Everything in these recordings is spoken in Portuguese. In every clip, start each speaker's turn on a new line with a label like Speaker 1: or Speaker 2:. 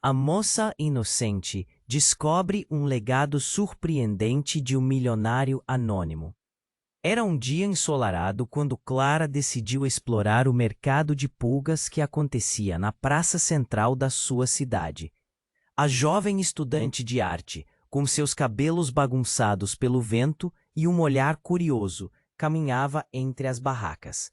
Speaker 1: A moça inocente descobre um legado surpreendente de um milionário anônimo. Era um dia ensolarado quando Clara decidiu explorar o mercado de pulgas que acontecia na praça central da sua cidade. A jovem estudante de arte, com seus cabelos bagunçados pelo vento e um olhar curioso, caminhava entre as barracas.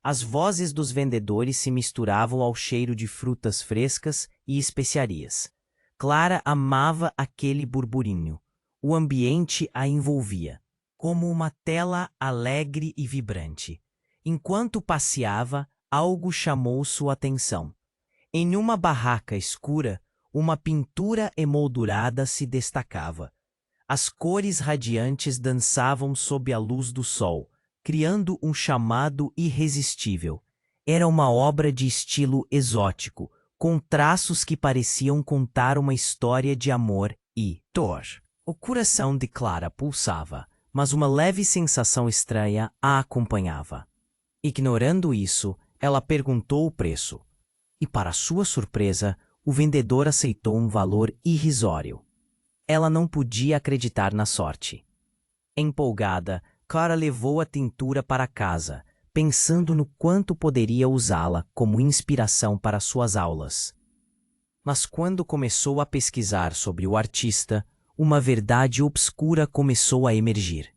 Speaker 1: As vozes dos vendedores se misturavam ao cheiro de frutas frescas e especiarias. Clara amava aquele burburinho. O ambiente a envolvia, como uma tela alegre e vibrante. Enquanto passeava, algo chamou sua atenção. Em uma barraca escura, uma pintura emoldurada se destacava. As cores radiantes dançavam sob a luz do sol, criando um chamado irresistível. Era uma obra de estilo exótico, com traços que pareciam contar uma história de amor e dor. O coração de Clara pulsava, mas uma leve sensação estranha a acompanhava. Ignorando isso, ela perguntou o preço. E, para sua surpresa, o vendedor aceitou um valor irrisório. Ela não podia acreditar na sorte. Empolgada, Clara levou a tintura para casa, pensando no quanto poderia usá-la como inspiração para suas aulas. Mas quando começou a pesquisar sobre o artista, uma verdade obscura começou a emergir.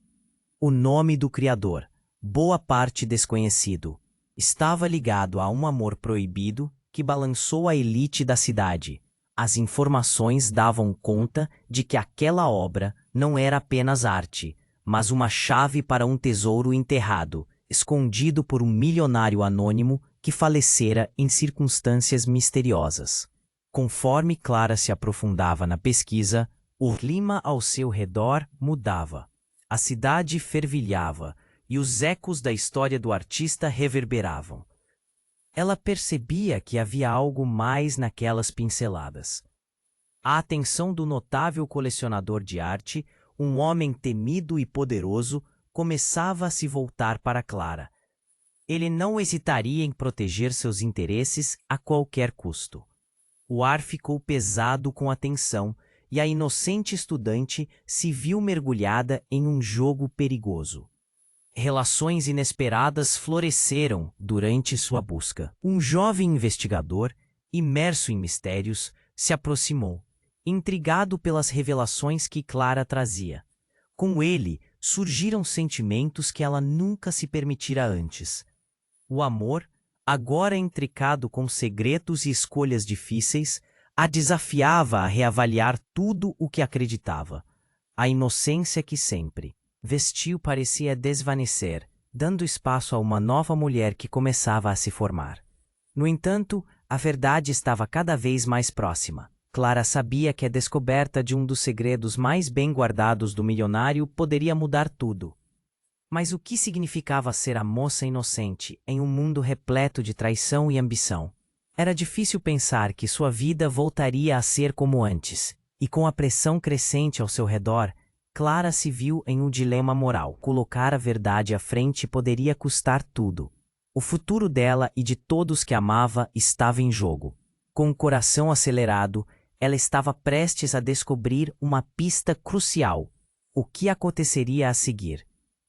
Speaker 1: O nome do criador, boa parte desconhecido, estava ligado a um amor proibido que balançou a elite da cidade. As informações davam conta de que aquela obra não era apenas arte, mas uma chave para um tesouro enterrado, escondido por um milionário anônimo que falecera em circunstâncias misteriosas. Conforme Clara se aprofundava na pesquisa, o clima ao seu redor mudava. A cidade fervilhava e os ecos da história do artista reverberavam. Ela percebia que havia algo mais naquelas pinceladas. A atenção do notável colecionador de arte, um homem temido e poderoso, começava a se voltar para Clara. Ele não hesitaria em proteger seus interesses a qualquer custo. O ar ficou pesado com a tensão e a inocente estudante se viu mergulhada em um jogo perigoso. Relações inesperadas floresceram durante sua busca. Um jovem investigador, imerso em mistérios, se aproximou, intrigado pelas revelações que Clara trazia. Com ele, surgiram sentimentos que ela nunca se permitira antes. O amor, agora intricado com segredos e escolhas difíceis, a desafiava a reavaliar tudo o que acreditava. A inocência que sempre vestiu parecia desvanecer, dando espaço a uma nova mulher que começava a se formar. No entanto, a verdade estava cada vez mais próxima. Clara sabia que a descoberta de um dos segredos mais bem guardados do milionário poderia mudar tudo. Mas o que significava ser a moça inocente em um mundo repleto de traição e ambição? Era difícil pensar que sua vida voltaria a ser como antes, e com a pressão crescente ao seu redor, Clara se viu em um dilema moral. Colocar a verdade à frente poderia custar tudo. O futuro dela e de todos que amava estava em jogo. Com o coração acelerado, ela estava prestes a descobrir uma pista crucial. O que aconteceria a seguir?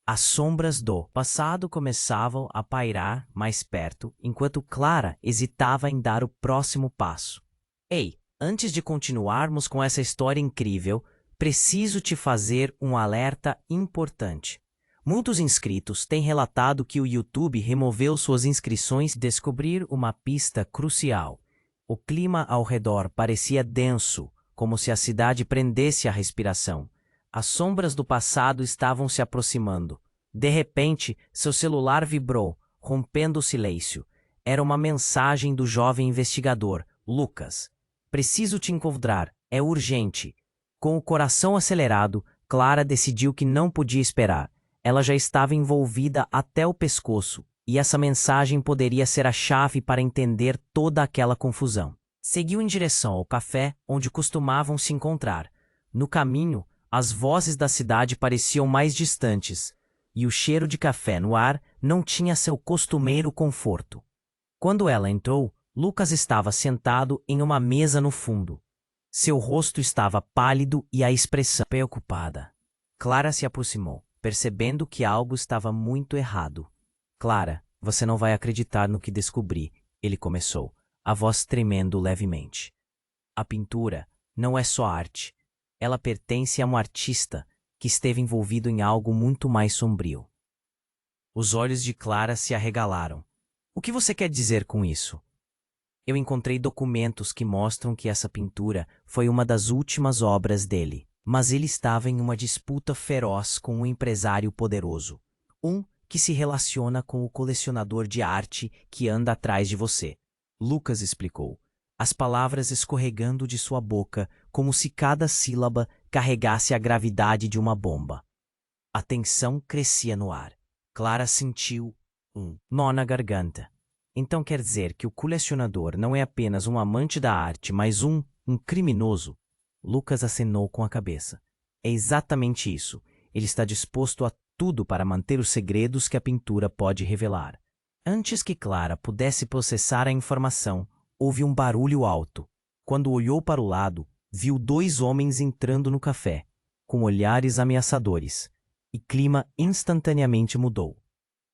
Speaker 1: As sombras do passado começavam a pairar mais perto, enquanto Clara hesitava em dar o próximo passo. Ei, antes de continuarmos com essa história incrível, preciso te fazer um alerta importante. Muitos inscritos têm relatado que o YouTube removeu suas inscrições. Descobrir uma pista crucial. O clima ao redor parecia denso, como se a cidade prendesse a respiração. As sombras do passado estavam se aproximando. De repente, seu celular vibrou, rompendo o silêncio. Era uma mensagem do jovem investigador, Lucas. Preciso te encontrar, é urgente. Com o coração acelerado, Clara decidiu que não podia esperar. Ela já estava envolvida até o pescoço, e essa mensagem poderia ser a chave para entender toda aquela confusão. Seguiu em direção ao café onde costumavam se encontrar. No caminho, as vozes da cidade pareciam mais distantes, e o cheiro de café no ar não tinha seu costumeiro conforto. Quando ela entrou, Lucas estava sentado em uma mesa no fundo. Seu rosto estava pálido e a expressão preocupada. Clara se aproximou, percebendo que algo estava muito errado. Clara, você não vai acreditar no que descobri, ele começou, a voz tremendo levemente. A pintura não é só arte. Ela pertence a um artista que esteve envolvido em algo muito mais sombrio. Os olhos de Clara se arregalaram. O que você quer dizer com isso? Eu encontrei documentos que mostram que essa pintura foi uma das últimas obras dele, mas ele estava em uma disputa feroz com um empresário poderoso. Que se relaciona com o colecionador de arte que anda atrás de você. Lucas explicou, as palavras escorregando de sua boca como se cada sílaba carregasse a gravidade de uma bomba. A tensão crescia no ar. Clara sentiu um nó na garganta. Então quer dizer que o colecionador não é apenas um amante da arte, mas um criminoso? Lucas acenou com a cabeça. É exatamente isso. Ele está disposto a tudo para manter os segredos que a pintura pode revelar. Antes que Clara pudesse processar a informação, houve um barulho alto. Quando olhou para o lado, viu dois homens entrando no café, com olhares ameaçadores. E clima instantaneamente mudou.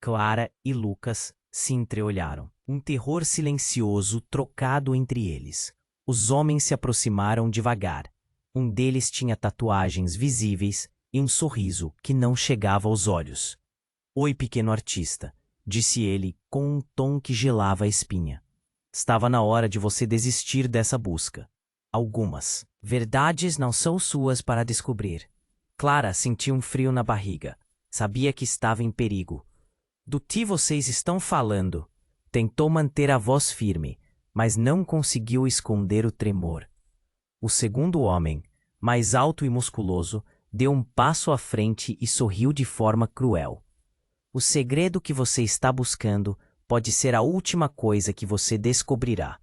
Speaker 1: Clara e Lucas se entreolharam. Um terror silencioso trocado entre eles. Os homens se aproximaram devagar. Um deles tinha tatuagens visíveis e um sorriso que não chegava aos olhos. Oi, pequeno artista, disse ele com um tom que gelava a espinha. Estava na hora de você desistir dessa busca. Algumas verdades não são suas para descobrir. Clara sentiu um frio na barriga. Sabia que estava em perigo. Do que vocês estão falando? Tentou manter a voz firme, mas não conseguiu esconder o tremor. O segundo homem, mais alto e musculoso, deu um passo à frente e sorriu de forma cruel. O segredo que você está buscando pode ser a última coisa que você descobrirá.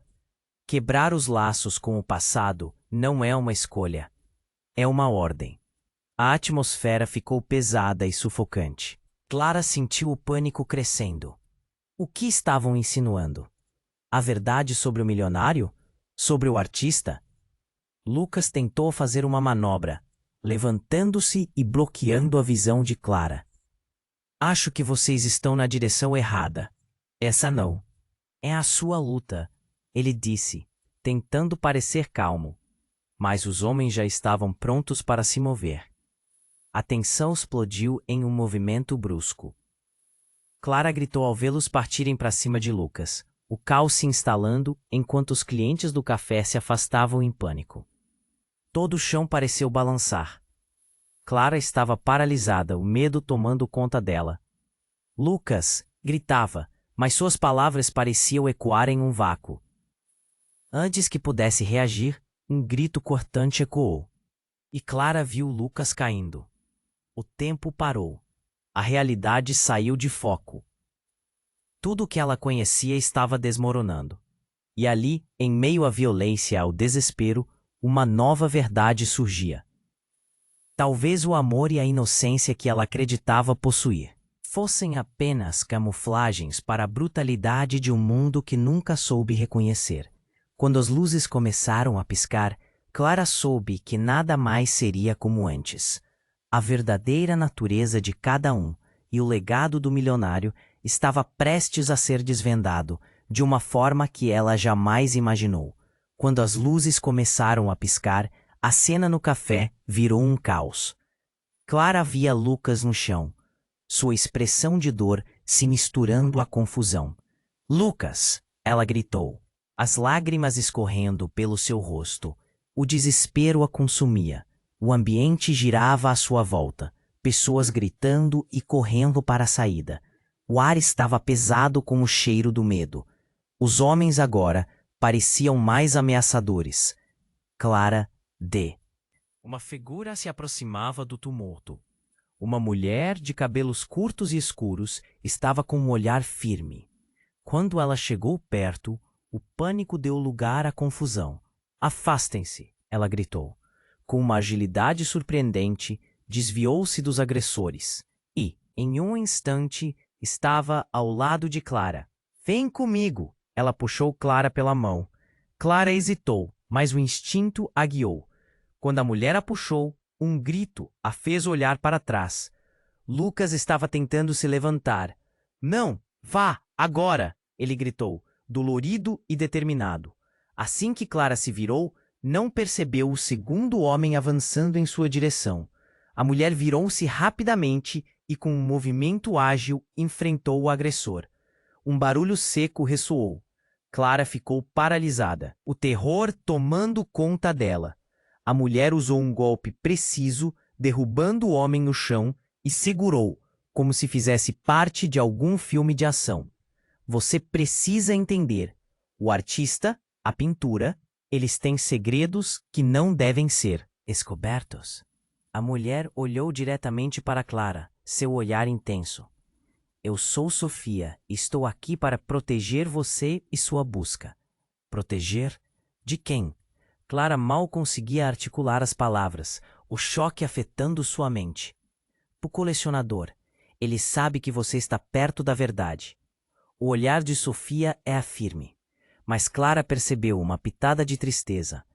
Speaker 1: Quebrar os laços com o passado não é uma escolha. É uma ordem. A atmosfera ficou pesada e sufocante. Clara sentiu o pânico crescendo. O que estavam insinuando? A verdade sobre o milionário? Sobre o artista? Lucas tentou fazer uma manobra, levantando-se e bloqueando a visão de Clara. Acho que vocês estão na direção errada. Essa não. É a sua luta, ele disse, tentando parecer calmo. Mas os homens já estavam prontos para se mover. A tensão explodiu em um movimento brusco. Clara gritou ao vê-los partirem para cima de Lucas, o caos se instalando enquanto os clientes do café se afastavam em pânico. Todo o chão pareceu balançar. Clara estava paralisada, o medo tomando conta dela. Lucas gritava, mas suas palavras pareciam ecoar em um vácuo. Antes que pudesse reagir, um grito cortante ecoou. E Clara viu Lucas caindo. O tempo parou. A realidade saiu de foco. Tudo o que ela conhecia estava desmoronando. E ali, em meio à violência e ao desespero, uma nova verdade surgia. Talvez o amor e a inocência que ela acreditava possuir fossem apenas camuflagens para a brutalidade de um mundo que nunca soube reconhecer. Quando as luzes começaram a piscar, Clara soube que nada mais seria como antes. A verdadeira natureza de cada um e o legado do milionário estava prestes a ser desvendado de uma forma que ela jamais imaginou. Quando as luzes começaram a piscar, a cena no café virou um caos. Clara via Lucas no chão, sua expressão de dor se misturando à confusão. Lucas! Ela gritou, as lágrimas escorrendo pelo seu rosto. O desespero a consumia. O ambiente girava à sua volta, pessoas gritando e correndo para a saída. O ar estava pesado com o cheiro do medo. Os homens agora pareciam mais ameaçadores. Clara D. Uma figura se aproximava do tumulto. Uma mulher de cabelos curtos e escuros estava com um olhar firme. Quando ela chegou perto, o pânico deu lugar à confusão. Afastem-se, ela gritou. Com uma agilidade surpreendente, desviou-se dos agressores e, em um instante, estava ao lado de Clara. Vem comigo! Ela puxou Clara pela mão. Clara hesitou, mas o instinto a guiou. Quando a mulher a puxou, um grito a fez olhar para trás. Lucas estava tentando se levantar. Não, vá, agora! Ele gritou, dolorido e determinado. Assim que Clara se virou, não percebeu o segundo homem avançando em sua direção. A mulher virou-se rapidamente e, com um movimento ágil, enfrentou o agressor. Um barulho seco ressoou. Clara ficou paralisada, o terror tomando conta dela. A mulher usou um golpe preciso, derrubando o homem no chão, e segurou, como se fizesse parte de algum filme de ação. Você precisa entender. O artista, a pintura, eles têm segredos que não devem ser descobertos. A mulher olhou diretamente para Clara, seu olhar intenso. Eu sou Sofia e estou aqui para proteger você e sua busca. Proteger? De quem? Clara mal conseguia articular as palavras, o choque afetando sua mente. O colecionador. Ele sabe que você está perto da verdade. O olhar de Sofia é firme. Mas Clara percebeu uma pitada de tristeza.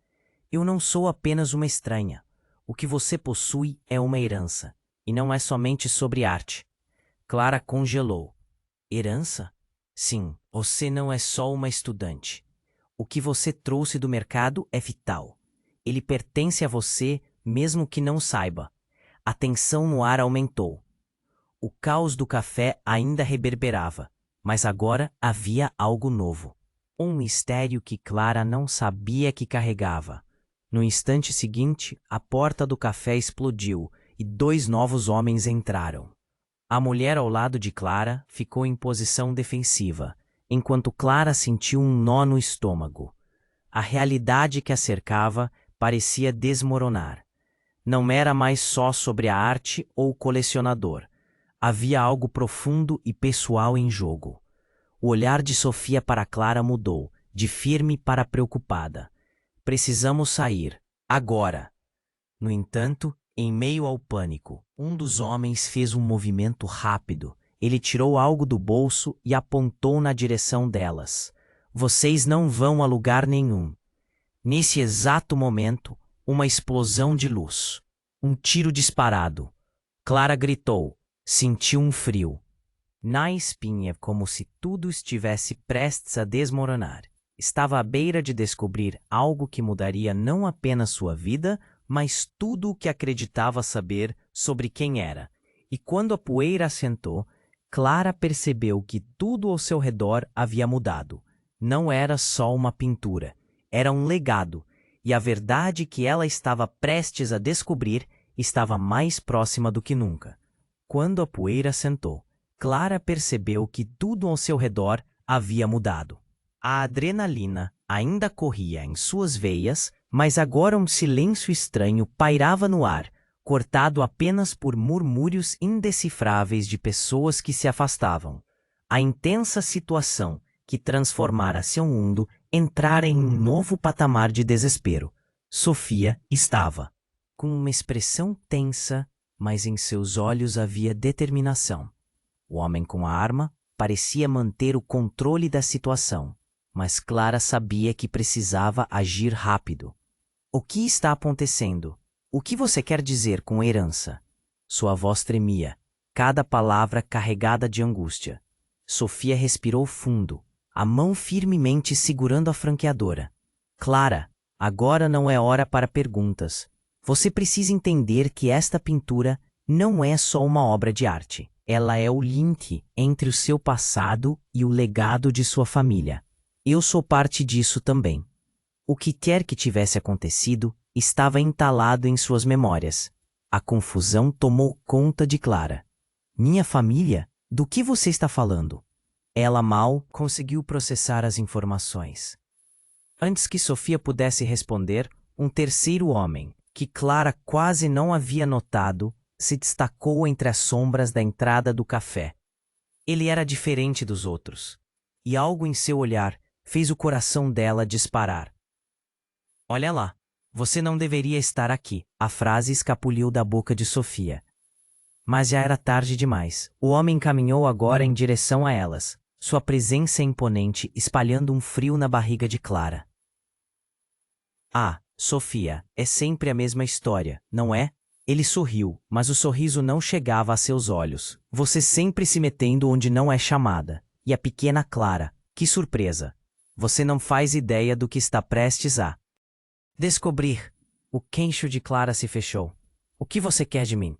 Speaker 1: Eu não sou apenas uma estranha. O que você possui é uma herança. E não é somente sobre arte. Clara congelou. Herança? Sim, você não é só uma estudante. O que você trouxe do mercado é vital. Ele pertence a você, mesmo que não saiba. A tensão no ar aumentou. O caos do café ainda reverberava, mas agora havia algo novo. Um mistério que Clara não sabia que carregava. No instante seguinte, a porta do café explodiu e 2 novos homens entraram. A mulher ao lado de Clara ficou em posição defensiva, enquanto Clara sentiu um nó no estômago. A realidade que a cercava parecia desmoronar. Não era mais só sobre a arte ou o colecionador. Havia algo profundo e pessoal em jogo. O olhar de Sofia para Clara mudou, de firme para preocupada. Precisamos sair, agora. No entanto, em meio ao pânico, um dos homens fez um movimento rápido. Ele tirou algo do bolso e apontou na direção delas. Vocês não vão a lugar nenhum. Nesse exato momento, uma explosão de luz. Um tiro disparado. Clara gritou. Sentiu um frio. Na espinha, como se tudo estivesse prestes a desmoronar. Estava à beira de descobrir algo que mudaria não apenas sua vida, mas tudo o que acreditava saber sobre quem era. E quando a poeira assentou, Clara percebeu que tudo ao seu redor havia mudado. Não era só uma pintura, era um legado, e a verdade que ela estava prestes a descobrir estava mais próxima do que nunca. Quando a poeira assentou, Clara percebeu que tudo ao seu redor havia mudado. A adrenalina ainda corria em suas veias, mas agora um silêncio estranho pairava no ar, cortado apenas por murmúrios indecifráveis de pessoas que se afastavam. A intensa situação que transformara seu mundo entrara em um novo patamar de desespero. Sofia estava com uma expressão tensa, mas em seus olhos havia determinação. O homem com a arma parecia manter o controle da situação, mas Clara sabia que precisava agir rápido. O que está acontecendo? O que você quer dizer com herança? Sua voz tremia, cada palavra carregada de angústia. Sofia respirou fundo, a mão firmemente segurando a franqueadora. Clara, agora não é hora para perguntas. Você precisa entender que esta pintura não é só uma obra de arte. Ela é o link entre o seu passado e o legado de sua família. Eu sou parte disso também. O que quer que tivesse acontecido estava entalado em suas memórias. A confusão tomou conta de Clara. Minha família? Do que você está falando? Ela mal conseguiu processar as informações. Antes que Sofia pudesse responder, um terceiro homem, que Clara quase não havia notado, se destacou entre as sombras da entrada do café. Ele era diferente dos outros, e algo em seu olhar fez o coração dela disparar. Olha lá, você não deveria estar aqui. A frase escapuliu da boca de Sofia. Mas já era tarde demais. O homem caminhou agora em direção a elas. sua presença imponente espalhando um frio na barriga de Clara. Ah, Sofia, é sempre a mesma história, não é? Ele sorriu, mas o sorriso não chegava a seus olhos. Você sempre se metendo onde não é chamada. E a pequena Clara, que surpresa! Você não faz ideia do que está prestes a descobrir. O queixo de Clara se fechou. O que você quer de mim?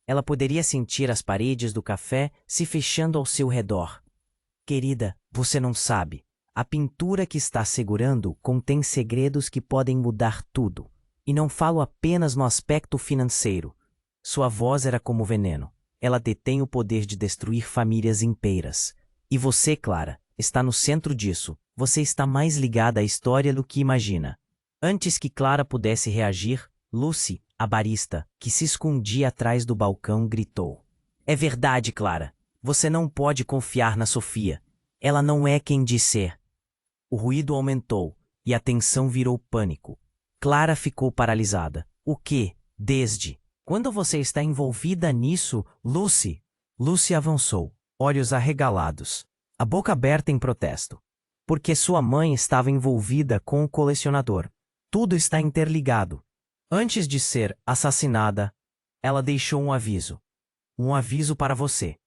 Speaker 1: Ela poderia sentir as paredes do café se fechando ao seu redor. Querida, você não sabe. A pintura que está segurando contém segredos que podem mudar tudo. E não falo apenas no aspecto financeiro. Sua voz era como veneno. Ela detém o poder de destruir famílias inteiras. E você, Clara, está no centro disso. Você está mais ligada à história do que imagina. Antes que Clara pudesse reagir, Lucy, a barista, que se escondia atrás do balcão, gritou. É verdade, Clara. Você não pode confiar na Sofia. Ela não é quem diz ser. O ruído aumentou, e a tensão virou pânico. Clara ficou paralisada. O quê? Desde quando você está envolvida nisso, Lucy? Lucy avançou, olhos arregalados, a boca aberta em protesto. Porque sua mãe estava envolvida com o colecionador. Tudo está interligado. Antes de ser assassinada, ela deixou um aviso. Um aviso para você.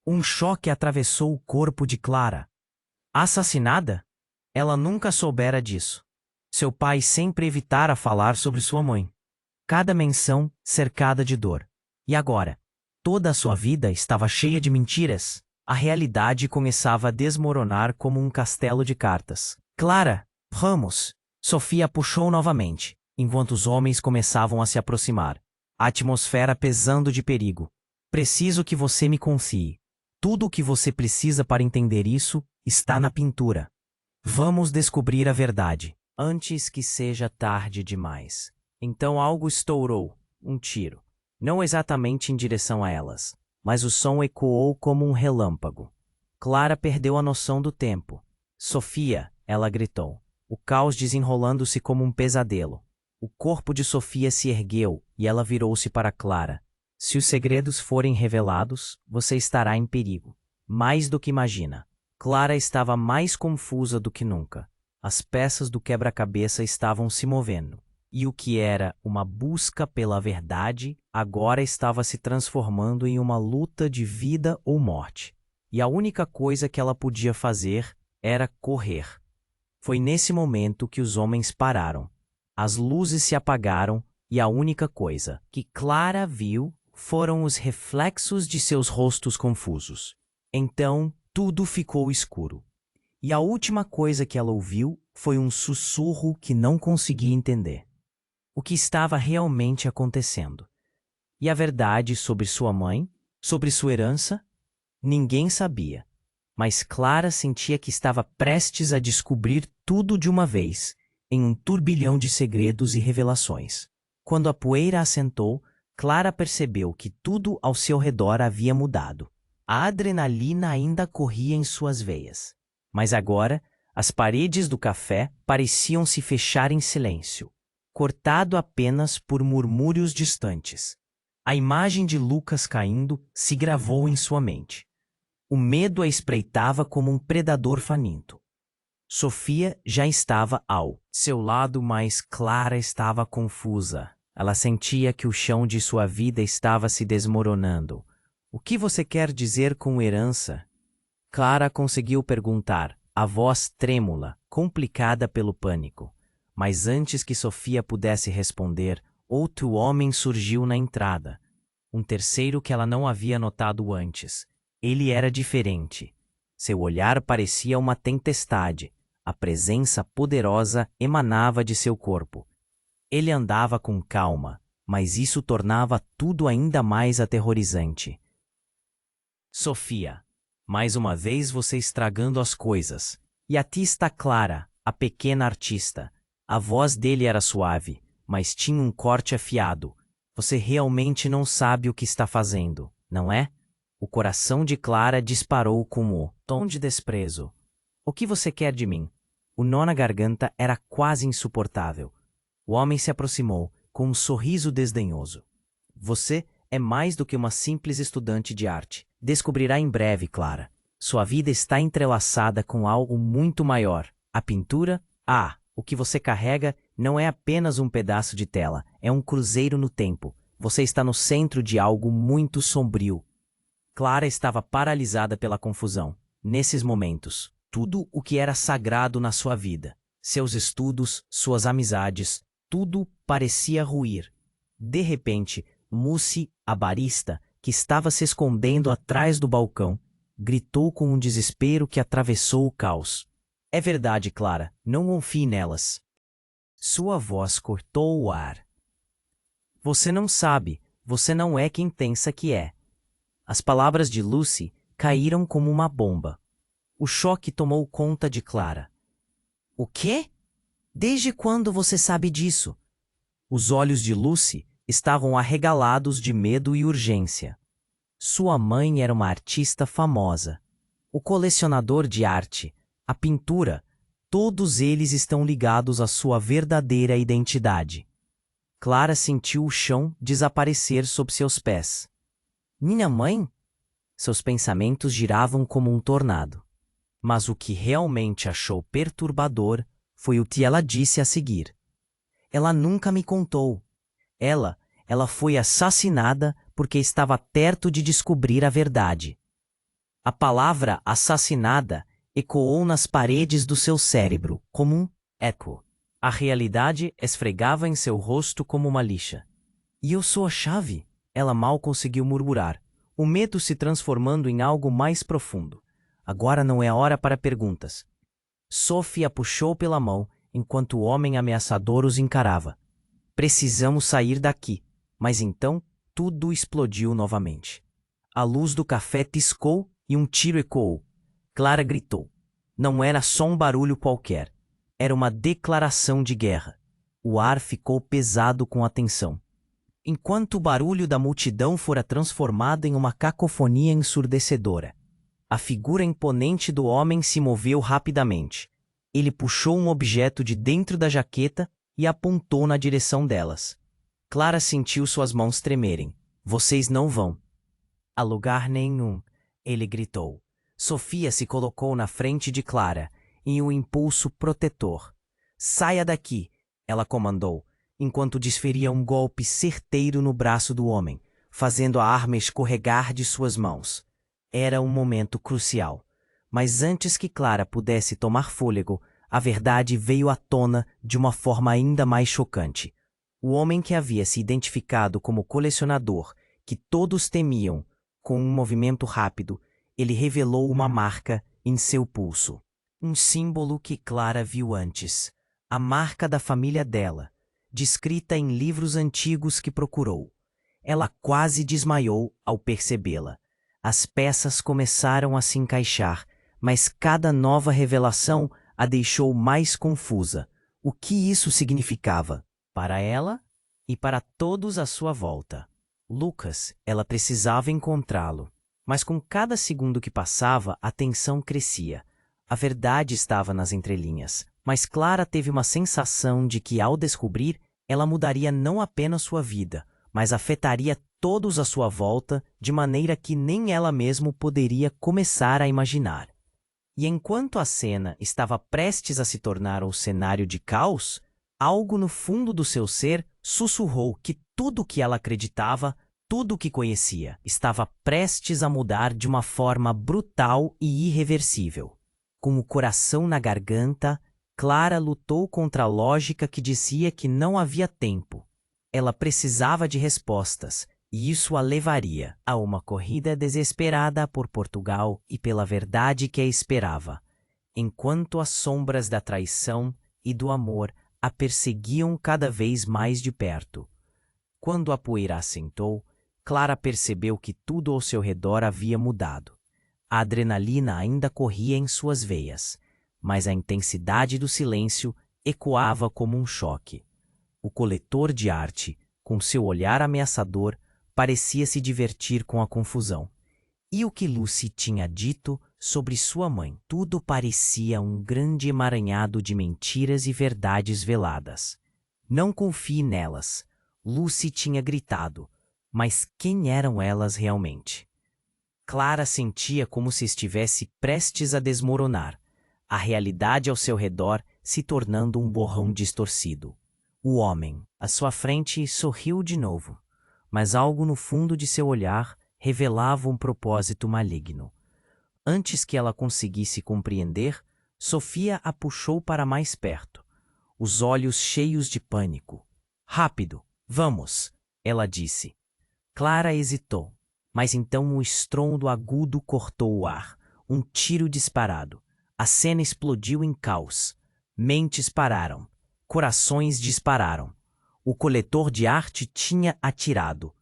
Speaker 1: Um choque atravessou o corpo de Clara. Assassinada? Ela nunca soubera disso. Seu pai sempre evitara falar sobre sua mãe. Cada menção cercada de dor. E agora? Toda a sua vida estava cheia de mentiras. A realidade começava a desmoronar como um castelo de cartas. Clara, vamos! Sofia puxou novamente, enquanto os homens começavam a se aproximar. A atmosfera pesando de perigo. Preciso que você me confie. Tudo o que você precisa para entender isso está na pintura. Vamos descobrir a verdade, antes que seja tarde demais. Então algo estourou, um tiro. Não exatamente em direção a elas, mas o som ecoou como um relâmpago. Clara perdeu a noção do tempo. Sofia, ela gritou. O caos desenrolando-se como um pesadelo. O corpo de Sofia se ergueu e ela virou-se para Clara. Se os segredos forem revelados, você estará em perigo. Mais do que imagina. Clara estava mais confusa do que nunca. As peças do quebra-cabeça estavam se movendo. E o que era uma busca pela verdade, agora estava se transformando em uma luta de vida ou morte. E a única coisa que ela podia fazer era correr. Foi nesse momento que os homens pararam. As luzes se apagaram e a única coisa que Clara viu foram os reflexos de seus rostos confusos. Então, tudo ficou escuro. E a última coisa que ela ouviu foi um sussurro que não conseguia entender. O que estava realmente acontecendo? E a verdade sobre sua mãe? Sobre sua herança? Ninguém sabia. Mas Clara sentia que estava prestes a descobrir tudo de uma vez, em um turbilhão de segredos e revelações. Quando a poeira assentou, Clara percebeu que tudo ao seu redor havia mudado. A adrenalina ainda corria em suas veias. Mas agora, as paredes do café pareciam se fechar em silêncio, cortado apenas por murmúrios distantes. A imagem de Lucas caindo se gravou em sua mente. O medo a espreitava como um predador faminto. Sofia já estava ao seu lado, mas Clara estava confusa. Ela sentia que o chão de sua vida estava se desmoronando. O que você quer dizer com herança? Clara conseguiu perguntar, a voz trêmula, complicada pelo pânico. Mas antes que Sofia pudesse responder, outro homem surgiu na entrada. Um terceiro que ela não havia notado antes. Ele era diferente. Seu olhar parecia uma tempestade. A presença poderosa emanava de seu corpo. Ele andava com calma, mas isso tornava tudo ainda mais aterrorizante. Sofia, mais uma vez você estragando as coisas. E aqui está Clara, a pequena artista. A voz dele era suave, mas tinha um corte afiado. Você realmente não sabe o que está fazendo, não é? O coração de Clara disparou com o tom de desprezo. O que você quer de mim? O nó na garganta era quase insuportável. O homem se aproximou, com um sorriso desdenhoso. Você é mais do que uma simples estudante de arte. Descobrirá em breve, Clara. Sua vida está entrelaçada com algo muito maior. A pintura? Ah, o que você carrega não é apenas um pedaço de tela, é um cruzeiro no tempo. Você está no centro de algo muito sombrio. Clara estava paralisada pela confusão. Nesses momentos, tudo o que era sagrado na sua vida, seus estudos, suas amizades, tudo parecia ruir. De repente, Lucy, a barista, que estava se escondendo atrás do balcão, gritou com um desespero que atravessou o caos. É verdade, Clara, não confie nelas. Sua voz cortou o ar. Você não sabe, você não é quem pensa que é. As palavras de Lucy caíram como uma bomba. O choque tomou conta de Clara. O quê? Desde quando você sabe disso? Os olhos de Lucy estavam arregalados de medo e urgência. Sua mãe era uma artista famosa. O colecionador de arte, a pintura, todos eles estão ligados à sua verdadeira identidade. Clara sentiu o chão desaparecer sob seus pés. Minha mãe? Seus pensamentos giravam como um tornado. Mas o que realmente achou perturbador foi o que ela disse a seguir. Ela nunca me contou. Ela foi assassinada porque estava perto de descobrir a verdade. A palavra assassinada ecoou nas paredes do seu cérebro como um eco. A realidade esfregava em seu rosto como uma lixa. E eu sou a chave? Ela mal conseguiu murmurar, o medo se transformando em algo mais profundo. Agora não é hora para perguntas. Sophie a puxou pela mão enquanto o homem ameaçador os encarava. Precisamos sair daqui. Mas então tudo explodiu novamente. A luz do café piscou e um tiro ecoou. Clara gritou. Não era só um barulho qualquer. Era uma declaração de guerra. O ar ficou pesado com a tensão. Enquanto o barulho da multidão fora transformado em uma cacofonia ensurdecedora. A figura imponente do homem se moveu rapidamente. Ele puxou um objeto de dentro da jaqueta e apontou na direção delas. Clara sentiu suas mãos tremerem. Vocês não vão a lugar nenhum, ele gritou. Sofia se colocou na frente de Clara, em um impulso protetor. Saia daqui, ela comandou, enquanto desferia um golpe certeiro no braço do homem, fazendo a arma escorregar de suas mãos. Era um momento crucial. Mas antes que Clara pudesse tomar fôlego, a verdade veio à tona de uma forma ainda mais chocante. O homem que havia se identificado como colecionador, que todos temiam, com um movimento rápido, ele revelou uma marca em seu pulso. Um símbolo que Clara viu antes. A marca da família dela, descrita em livros antigos que procurou. Ela quase desmaiou ao percebê-la. As peças começaram a se encaixar, mas cada nova revelação a deixou mais confusa. O que isso significava? Para ela e para todos à sua volta. Lucas, ela precisava encontrá-lo. Mas com cada segundo que passava, a tensão crescia. A verdade estava nas entrelinhas, mas Clara teve uma sensação de que, ao descobrir, ela mudaria não apenas sua vida, mas afetaria todos à sua volta de maneira que nem ela mesma poderia começar a imaginar. E enquanto a cena estava prestes a se tornar um cenário de caos, algo no fundo do seu ser sussurrou que tudo o que ela acreditava, tudo o que conhecia, estava prestes a mudar de uma forma brutal e irreversível. Com o coração na garganta, Clara lutou contra a lógica que dizia que não havia tempo. Ela precisava de respostas, e isso a levaria a uma corrida desesperada por Portugal e pela verdade que a esperava, enquanto as sombras da traição e do amor a perseguiam cada vez mais de perto. Quando a poeira assentou, Clara percebeu que tudo ao seu redor havia mudado. A adrenalina ainda corria em suas veias, mas a intensidade do silêncio ecoava como um choque. O coletor de arte, com seu olhar ameaçador, parecia se divertir com a confusão. E o que Lucy tinha dito sobre sua mãe? Tudo parecia um grande emaranhado de mentiras e verdades veladas. Não confie nelas, Lucy tinha gritado. Mas quem eram elas realmente? Clara sentia como se estivesse prestes a desmoronar, a realidade ao seu redor se tornando um borrão distorcido. O homem, à sua frente, sorriu de novo, mas algo no fundo de seu olhar revelava um propósito maligno. Antes que ela conseguisse compreender, Sofia a puxou para mais perto, os olhos cheios de pânico. "Rápido, vamos!" ela disse. Clara hesitou, mas então o estrondo agudo cortou o ar. Um tiro disparado. A cena explodiu em caos. Mentes pararam. Corações dispararam. O coletor de arte tinha atirado.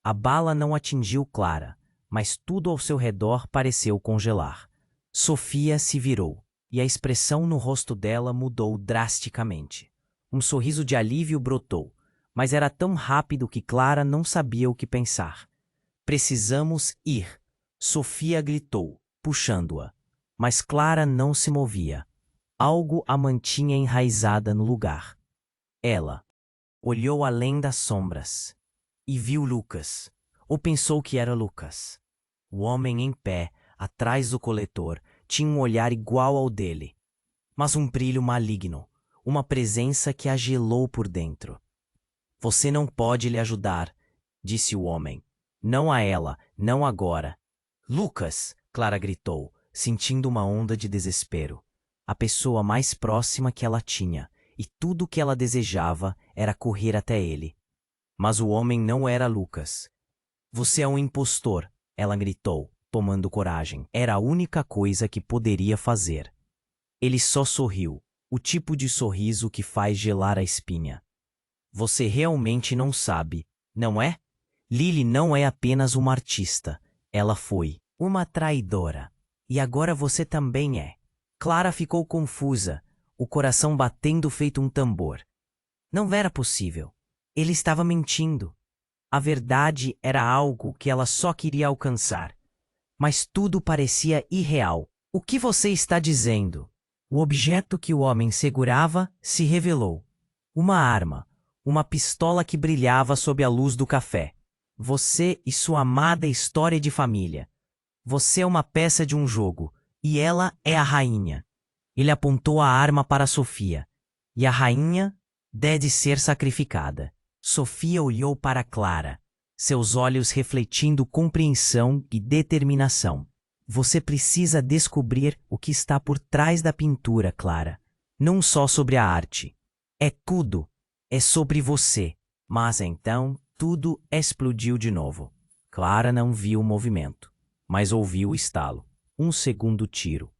Speaker 1: A bala não atingiu Clara, mas tudo ao seu redor pareceu congelar. Sofia se virou, e a expressão no rosto dela mudou drasticamente. Um sorriso de alívio brotou, mas era tão rápido que Clara não sabia o que pensar. "Precisamos ir", Sofia gritou, puxando-a. Mas Clara não se movia. Algo a mantinha enraizada no lugar. Ela olhou além das sombras e viu Lucas, ou pensou que era Lucas. O homem em pé, atrás do coletor, tinha um olhar igual ao dele, mas um brilho maligno, uma presença que a gelou por dentro. "Você não pode lhe ajudar", disse o homem. "Não a ela, não agora." "Lucas!" Clara gritou, sentindo uma onda de desespero. A pessoa mais próxima que ela tinha, e tudo o que ela desejava era correr até ele. Mas o homem não era Lucas. "Você é um impostor", ela gritou, tomando coragem. Era a única coisa que poderia fazer. Ele só sorriu, o tipo de sorriso que faz gelar a espinha. "Você realmente não sabe, não é? Lily não é apenas uma artista. Ela foi uma traidora. E agora você também é." Clara ficou confusa, o coração batendo feito um tambor. Não era possível. Ele estava mentindo. A verdade era algo que ela só queria alcançar. Mas tudo parecia irreal. "O que você está dizendo?" O objeto que o homem segurava se revelou. Uma arma, uma pistola que brilhava sob a luz do café. "Você e sua amada história de família. Você é uma peça de um jogo, e ela é a rainha." Ele apontou a arma para Sofia. "E a rainha deve ser sacrificada." Sofia olhou para Clara, seus olhos refletindo compreensão e determinação. "Você precisa descobrir o que está por trás da pintura, Clara. Não só sobre a arte. É tudo. É sobre você." Mas então tudo explodiu de novo. Clara não viu o movimento, mas ouviu o estalo. Um segundo tiro.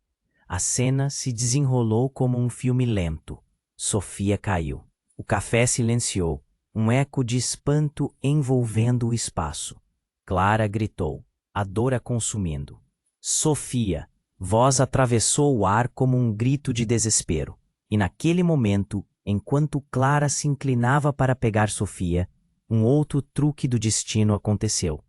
Speaker 1: A cena se desenrolou como um filme lento. Sofia caiu. O café silenciou, um eco de espanto envolvendo o espaço. Clara gritou, a dor a consumindo. "Sofia!" Voz atravessou o ar como um grito de desespero. E naquele momento, enquanto Clara se inclinava para pegar Sofia, um outro truque do destino aconteceu.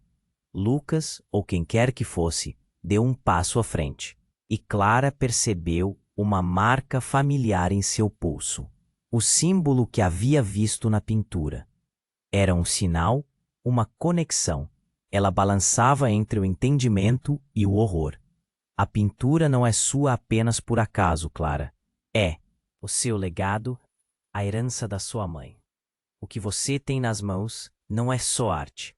Speaker 1: Lucas, ou quem quer que fosse, deu um passo à frente. E Clara percebeu uma marca familiar em seu pulso. O símbolo que havia visto na pintura. Era um sinal, uma conexão. Ela balançava entre o entendimento e o horror. A pintura não é sua apenas por acaso, Clara. É o seu legado, a herança da sua mãe. O que você tem nas mãos não é só arte.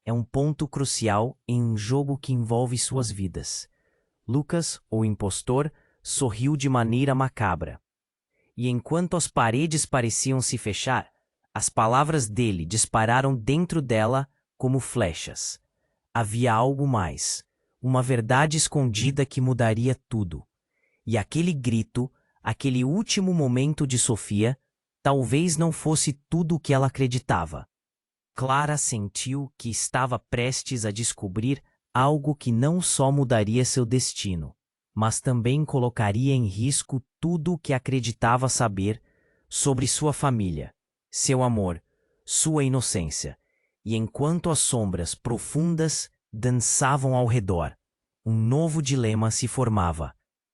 Speaker 1: É um ponto crucial em um jogo que envolve suas vidas. Lucas, o impostor, sorriu de maneira macabra. E enquanto as paredes pareciam se fechar, as palavras dele dispararam dentro dela como flechas. Havia algo mais, uma verdade escondida que mudaria tudo. E aquele grito, aquele último momento de Sofia, talvez não fosse tudo o que ela acreditava. Clara sentiu que estava prestes a descobrir algo que não só mudaria seu destino, mas também colocaria em risco tudo o que acreditava saber sobre sua família, seu amor, sua inocência. E enquanto as sombras profundas dançavam ao redor, um novo dilema se formava.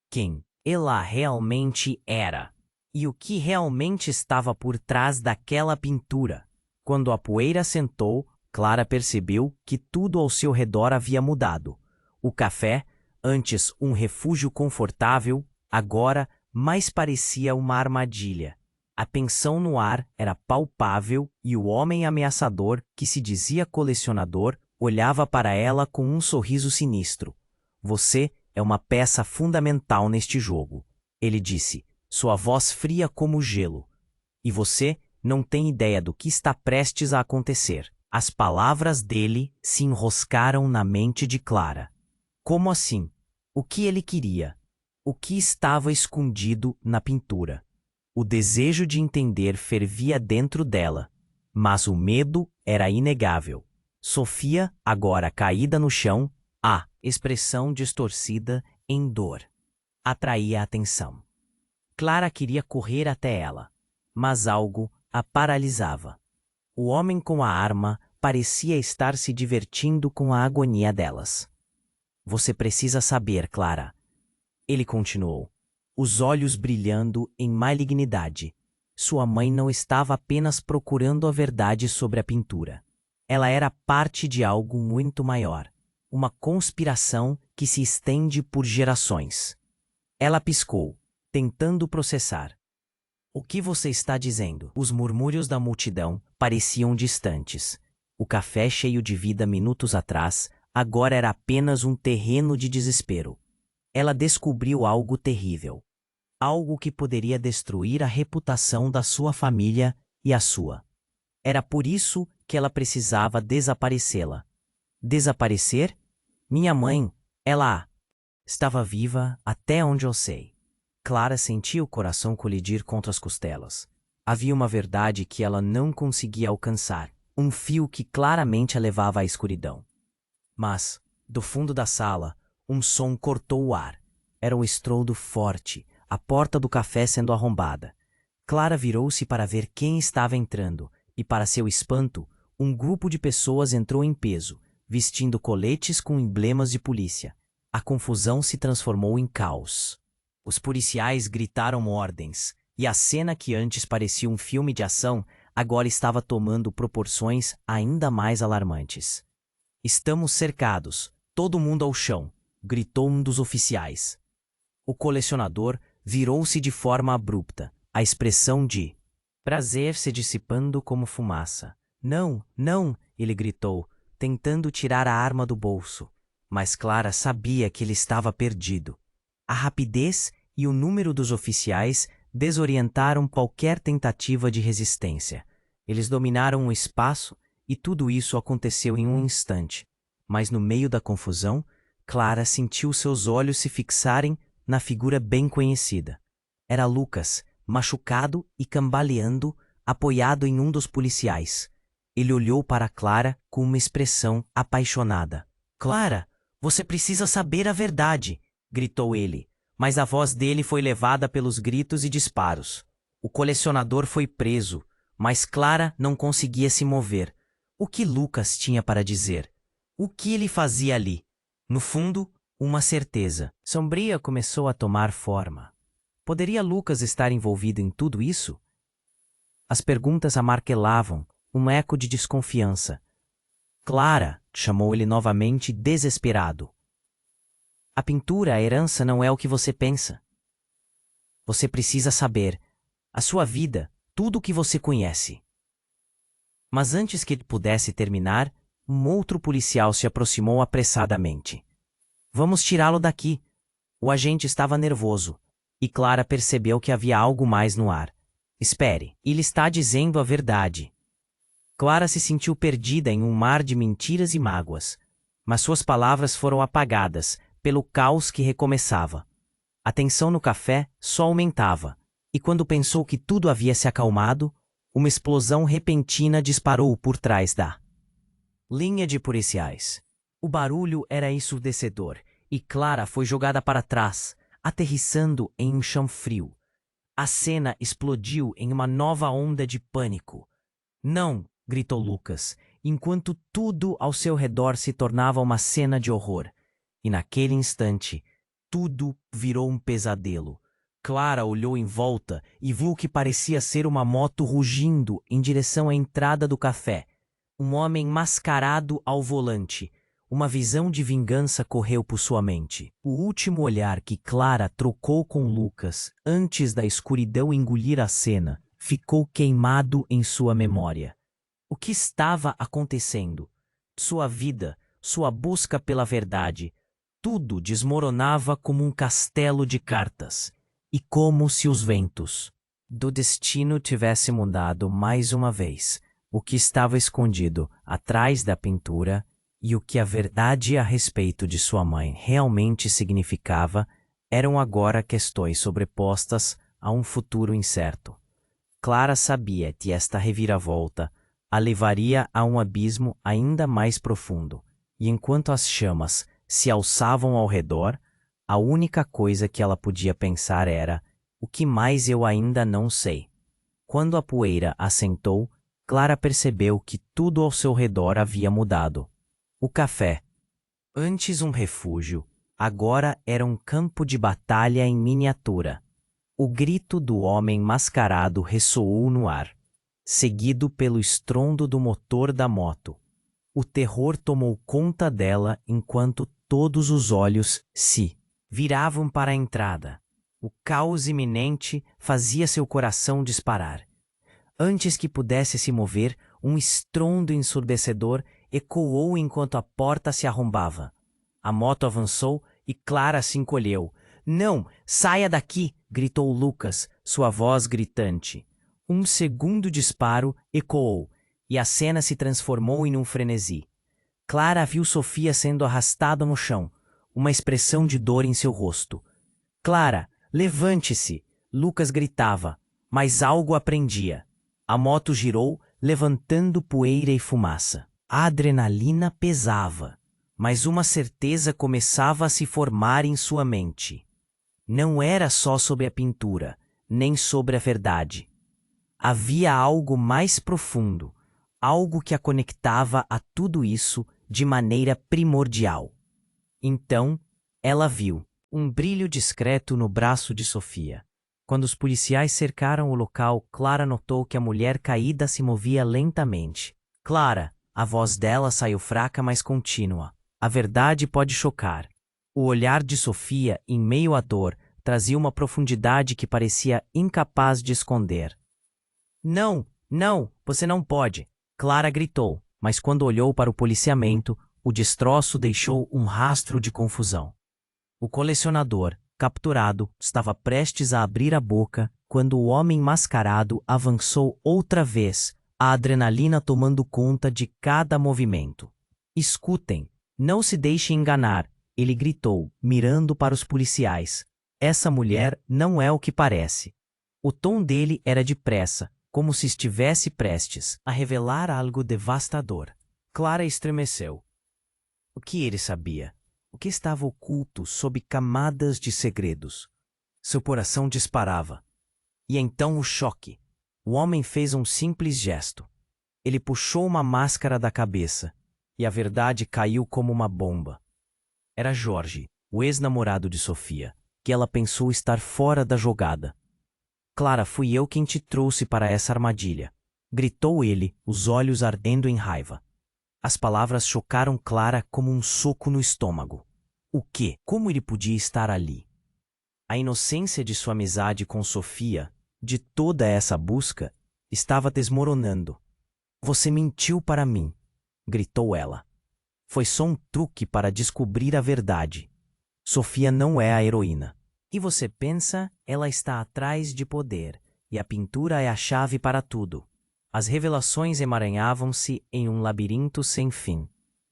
Speaker 1: Quem ela realmente era? E o que realmente estava por trás daquela pintura? Quando a poeira assentou, Clara percebeu que tudo ao seu redor havia mudado. O café, antes um refúgio confortável, agora mais parecia uma armadilha. A tensão no ar era palpável e o homem ameaçador, que se dizia colecionador, olhava para ela com um sorriso sinistro. Você é uma peça fundamental neste jogo, ele disse, sua voz fria como gelo. E você não tem ideia do que está prestes a acontecer. As palavras dele se enroscaram na mente de Clara. Como assim? O que ele queria? O que estava escondido na pintura? O desejo de entender fervia dentro dela, mas o medo era inegável. Sofia, agora caída no chão, a expressão distorcida em dor, atraía a atenção. Clara queria correr até ela, mas algo a paralisava. O homem com a arma parecia estar se divertindo com a agonia delas. Você precisa saber, Clara. Ele continuou, os olhos brilhando em malignidade. Sua mãe não estava apenas procurando a verdade sobre a pintura. Ela era parte de algo muito maior. Uma conspiração que se estende por gerações. Ela piscou, tentando processar. O que você está dizendo? Os murmúrios da multidão pareciam distantes. O café cheio de vida minutos atrás, agora era apenas um terreno de desespero. Ela descobriu algo terrível. Algo que poderia destruir a reputação da sua família e a sua. Era por isso que ela precisava desaparecê-la. Desaparecer? Minha mãe, ela estava viva até onde eu sei. Clara sentia o coração colidir contra as costelas. Havia uma verdade que ela não conseguia alcançar, um fio que claramente a levava à escuridão. Mas, do fundo da sala, um som cortou o ar. Era um estrondo forte, a porta do café sendo arrombada. Clara virou-se para ver quem estava entrando, e para seu espanto, um grupo de pessoas entrou em peso, vestindo coletes com emblemas de polícia. A confusão se transformou em caos. Os policiais gritaram ordens, e a cena que antes parecia um filme de ação, agora estava tomando proporções ainda mais alarmantes. Estamos cercados, todo mundo ao chão, gritou um dos oficiais. O colecionador virou-se de forma abrupta, a expressão de prazer se dissipando como fumaça. Não, não, ele gritou, tentando tirar a arma do bolso. Mas Clara sabia que ele estava perdido. A rapidez e o número dos oficiais desorientaram qualquer tentativa de resistência. Eles dominaram o espaço e tudo isso aconteceu em um instante. Mas no meio da confusão, Clara sentiu seus olhos se fixarem na figura bem conhecida. Era Lucas, machucado e cambaleando, apoiado em um dos policiais. Ele olhou para Clara com uma expressão apaixonada. Clara, você precisa saber a verdade, gritou ele, mas a voz dele foi levada pelos gritos e disparos. O colecionador foi preso, mas Clara não conseguia se mover. O que Lucas tinha para dizer? O que ele fazia ali? No fundo, uma certeza sombria começou a tomar forma. Poderia Lucas estar envolvido em tudo isso? As perguntas amartelavam, um eco de desconfiança. Clara, chamou ele novamente, desesperado. A pintura, a herança não é o que você pensa. Você precisa saber. A sua vida, tudo o que você conhece. Mas antes que ele pudesse terminar, um outro policial se aproximou apressadamente. Vamos tirá-lo daqui. O agente estava nervoso, e Clara percebeu que havia algo mais no ar. Espere, ele está dizendo a verdade. Clara se sentiu perdida em um mar de mentiras e mágoas, mas suas palavras foram apagadas pelo caos que recomeçava. A tensão no café só aumentava, e quando pensou que tudo havia se acalmado, uma explosão repentina disparou por trás da linha de policiais. O barulho era ensurdecedor, e Clara foi jogada para trás, aterrissando em um chão frio. A cena explodiu em uma nova onda de pânico. Não! Gritou Lucas, enquanto tudo ao seu redor se tornava uma cena de horror. E naquele instante, tudo virou um pesadelo. Clara olhou em volta e viu o que parecia ser uma moto rugindo em direção à entrada do café. Um homem mascarado ao volante. Uma visão de vingança correu por sua mente. O último olhar que Clara trocou com Lucas antes da escuridão engolir a cena ficou queimado em sua memória. O que estava acontecendo? Sua vida, sua busca pela verdade, tudo desmoronava como um castelo de cartas. E como se os ventos do destino tivessem mudado mais uma vez o que estava escondido atrás da pintura e o que a verdade a respeito de sua mãe realmente significava eram agora questões sobrepostas a um futuro incerto. Clara sabia que esta reviravolta a levaria a um abismo ainda mais profundo, e enquanto as chamas se alçavam ao redor, a única coisa que ela podia pensar era: o que mais eu ainda não sei? Quando a poeira assentou, Clara percebeu que tudo ao seu redor havia mudado. O café, antes um refúgio, agora era um campo de batalha em miniatura. O grito do homem mascarado ressoou no ar, seguido pelo estrondo do motor da moto. O terror tomou conta dela enquanto todos os olhos se viravam para a entrada. O caos iminente fazia seu coração disparar. Antes que pudesse se mover, um estrondo ensurdecedor ecoou enquanto a porta se arrombava. A moto avançou e Clara se encolheu. "Não, saia daqui!" gritou Lucas, sua voz gritante. Um segundo disparo ecoou, e a cena se transformou em um frenesi. Clara viu Sofia sendo arrastada no chão, uma expressão de dor em seu rosto. "Clara, levante-se!" Lucas gritava, mas algo a prendia. A moto girou, levantando poeira e fumaça. A adrenalina pesava, mas uma certeza começava a se formar em sua mente. Não era só sobre a pintura, nem sobre a verdade. Havia algo mais profundo, algo que a conectava a tudo isso de maneira primordial. Então, ela viu um brilho discreto no braço de Sofia. Quando os policiais cercaram o local, Clara notou que a mulher caída se movia lentamente. "Clara", a voz dela saiu fraca, mas contínua. "A verdade pode chocar." O olhar de Sofia, em meio à dor, trazia uma profundidade que parecia incapaz de esconder. "Não, não, você não pode!" Clara gritou, mas quando olhou para o policiamento, o destroço deixou um rastro de confusão. O colecionador, capturado, estava prestes a abrir a boca quando o homem mascarado avançou outra vez, a adrenalina tomando conta de cada movimento. "Escutem, não se deixem enganar", ele gritou, mirando para os policiais. "Essa mulher não é o que parece." O tom dele era de pressa, como se estivesse prestes a revelar algo devastador. Clara estremeceu. O que ele sabia? O que estava oculto sob camadas de segredos? Seu coração disparava. E então o choque. O homem fez um simples gesto. Ele puxou uma máscara da cabeça, e a verdade caiu como uma bomba. Era Jorge, o ex-namorado de Sofia, que ela pensou estar fora da jogada. "Clara, fui eu quem te trouxe para essa armadilha", gritou ele, os olhos ardendo em raiva. As palavras chocaram Clara como um soco no estômago. O quê? Como ele podia estar ali? A inocência de sua amizade com Sofia, de toda essa busca, estava desmoronando. "Você mentiu para mim", gritou ela. "Foi só um truque para descobrir a verdade. Sofia não é a heroína. E você pensa, ela está atrás de poder, e a pintura é a chave para tudo." As revelações emaranhavam-se em um labirinto sem fim.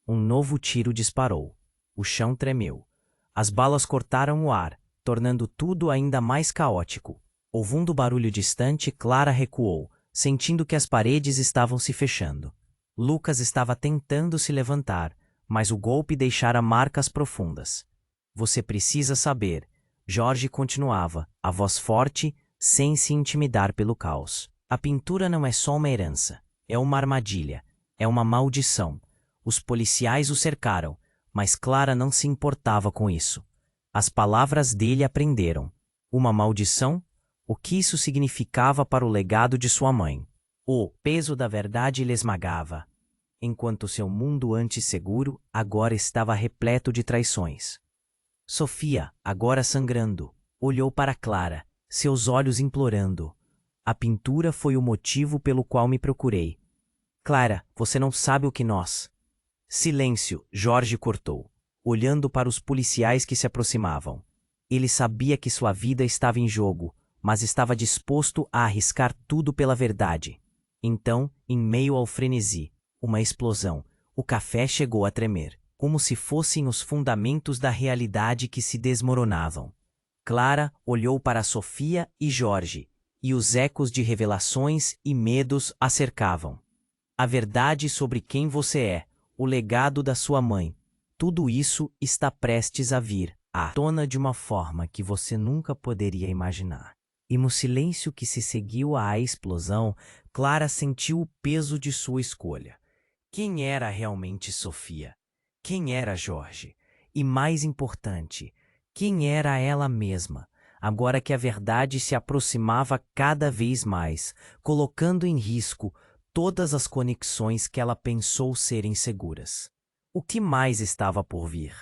Speaker 1: Um novo tiro disparou. O chão tremeu. As balas cortaram o ar, tornando tudo ainda mais caótico. Ouvindo barulho distante, Clara recuou, sentindo que as paredes estavam se fechando. Lucas estava tentando se levantar, mas o golpe deixara marcas profundas. "Você precisa saber", Jorge continuava, a voz forte, sem se intimidar pelo caos. "A pintura não é só uma herança, é uma armadilha, é uma maldição." Os policiais o cercaram, mas Clara não se importava com isso. As palavras dele a prenderam. Uma maldição? O que isso significava para o legado de sua mãe? O peso da verdade lhe esmagava. enquanto seu mundo antes seguro agora estava repleto de traições. Sofia, agora sangrando, olhou para Clara, seus olhos implorando. A pintura foi o motivo pelo qual me procurei. Clara, você não sabe o que nós... Silêncio, Jorge cortou, olhando para os policiais que se aproximavam. Ele sabia que sua vida estava em jogo, mas estava disposto a arriscar tudo pela verdade. Então, em meio ao frenesi, uma explosão, o café chegou a tremer, como se fossem os fundamentos da realidade que se desmoronavam. Clara olhou para Sofia e Jorge, e os ecos de revelações e medos a cercavam. A verdade sobre quem você é, o legado da sua mãe, tudo isso está prestes a vir à tona de uma forma que você nunca poderia imaginar. E no silêncio que se seguiu à explosão, Clara sentiu o peso de sua escolha. Quem era realmente Sofia? Quem era Jorge? E mais importante, quem era ela mesma, agora que a verdade se aproximava cada vez mais, colocando em risco todas as conexões que ela pensou serem seguras. O que mais estava por vir?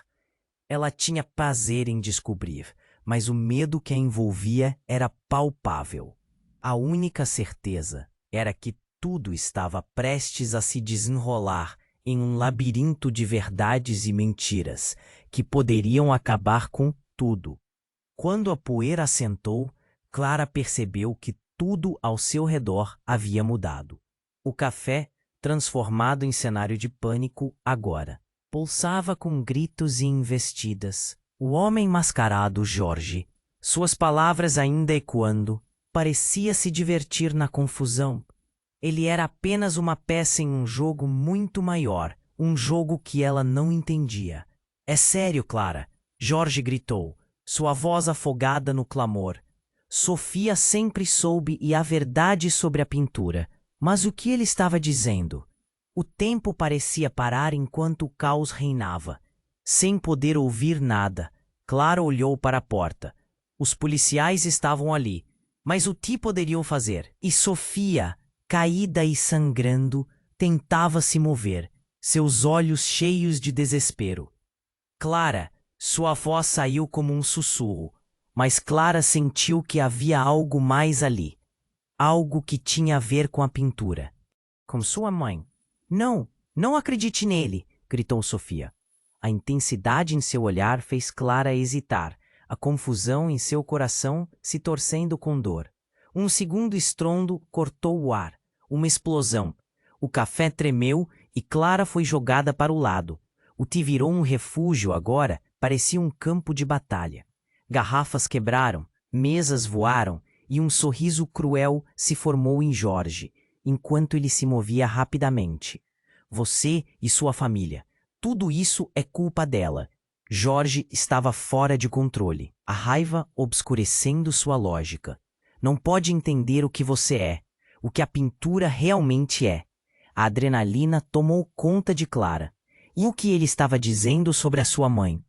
Speaker 1: Ela tinha prazer em descobrir, mas o medo que a envolvia era palpável. A única certeza era que tudo estava prestes a se desenrolar em um labirinto de verdades e mentiras que poderiam acabar com tudo. Quando a poeira assentou, Clara percebeu que tudo ao seu redor havia mudado. O café, transformado em cenário de pânico agora, pulsava com gritos e investidas. O homem mascarado Jorge, suas palavras ainda ecoando, parecia se divertir na confusão. Ele era apenas uma peça em um jogo muito maior, um jogo que ela não entendia. É sério, Clara, Jorge gritou, sua voz afogada no clamor. Sofia sempre soube e a verdade sobre a pintura. Mas o que ele estava dizendo? O tempo parecia parar enquanto o caos reinava. Sem poder ouvir nada, Clara olhou para a porta. Os policiais estavam ali. Mas o que poderiam fazer? E Sofia, caída e sangrando, tentava se mover, seus olhos cheios de desespero. Clara, sua voz saiu como um sussurro, mas Clara sentiu que havia algo mais ali. Algo que tinha a ver com a pintura. Com sua mãe. Não, não acredite nele, gritou Sofia. A intensidade em seu olhar fez Clara hesitar, a confusão em seu coração se torcendo com dor. Um segundo estrondo cortou o ar, uma explosão. O café tremeu e Clara foi jogada para o lado. O que virou um refúgio agora parecia um campo de batalha. Garrafas quebraram, mesas voaram, e um sorriso cruel se formou em Jorge, enquanto ele se movia rapidamente. Você e sua família. Tudo isso é culpa dela. Jorge estava fora de controle, a raiva obscurecendo sua lógica. Não pode entender o que você é, o que a pintura realmente é. A adrenalina tomou conta de Clara. E o que ele estava dizendo sobre a sua mãe?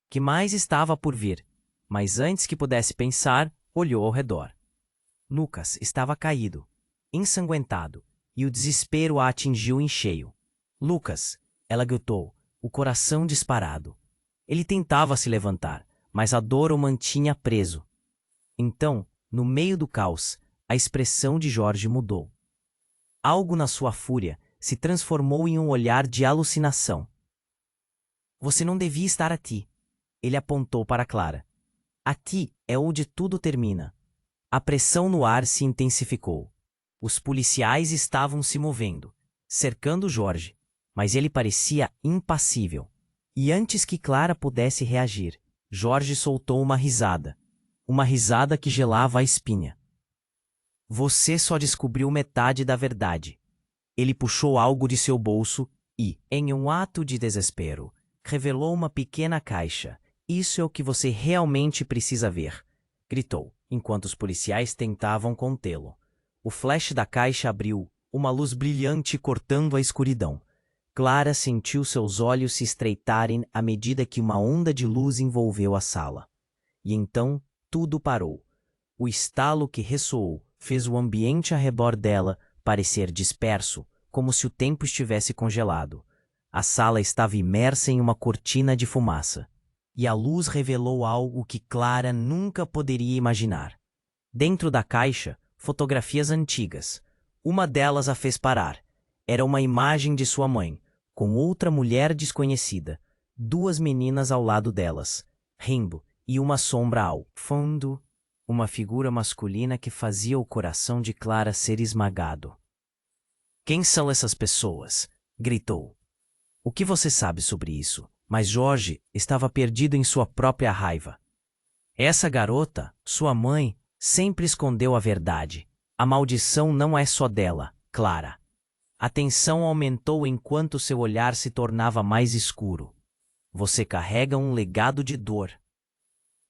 Speaker 1: Que mais estava por vir? Mas antes que pudesse pensar, olhou ao redor. Lucas estava caído, ensanguentado, e o desespero a atingiu em cheio. Lucas, ela gritou, o coração disparado. Ele tentava se levantar, mas a dor o mantinha preso. Então, no meio do caos, a expressão de Jorge mudou. Algo na sua fúria se transformou em um olhar de alucinação. Você não devia estar aqui. Ele apontou para Clara. Aqui é onde tudo termina. A pressão no ar se intensificou. Os policiais estavam se movendo, cercando Jorge, mas ele parecia impassível. E antes que Clara pudesse reagir, Jorge soltou uma risada que gelava a espinha. Você só descobriu metade da verdade. Ele puxou algo de seu bolso e, em um ato de desespero, revelou uma pequena caixa. Isso é o que você realmente precisa ver, gritou, enquanto os policiais tentavam contê-lo. O flash da caixa abriu, uma luz brilhante cortando a escuridão. Clara sentiu seus olhos se estreitarem à medida que uma onda de luz envolveu a sala. E então, tudo parou. O estalo que ressoou fez o ambiente ao redor dela parecer disperso, como se o tempo estivesse congelado. A sala estava imersa em uma cortina de fumaça. E a luz revelou algo que Clara nunca poderia imaginar. Dentro da caixa, fotografias antigas. Uma delas a fez parar. Era uma imagem de sua mãe, com outra mulher desconhecida, duas meninas ao lado delas, rindo, e uma sombra ao fundo, uma figura masculina que fazia o coração de Clara ser esmagado. "Quem são essas pessoas?" gritou. "O que você sabe sobre isso?" Mas Jorge estava perdido em sua própria raiva. Essa garota, sua mãe, sempre escondeu a verdade. A maldição não é só dela, Clara. A tensão aumentou enquanto seu olhar se tornava mais escuro. Você carrega um legado de dor.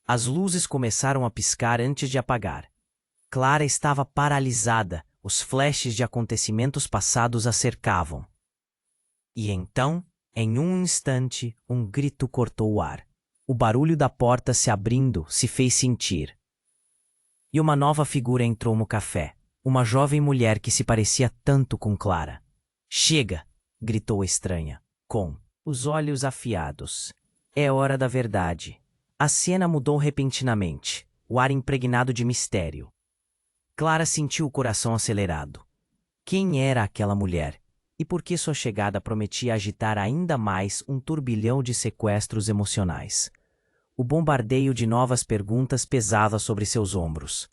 Speaker 1: As luzes começaram a piscar antes de apagar. Clara estava paralisada, os flashes de acontecimentos passados a cercavam. E então, em um instante, um grito cortou o ar. O barulho da porta se abrindo se fez sentir. E uma nova figura entrou no café. Uma jovem mulher que se parecia tanto com Clara. "Chega!" gritou a estranha, com os olhos afiados. "É hora da verdade." A cena mudou repentinamente, o ar impregnado de mistério. Clara sentiu o coração acelerado. Quem era aquela mulher? E por que sua chegada prometia agitar ainda mais um turbilhão de sequestros emocionais? O bombardeio de novas perguntas pesava sobre seus ombros.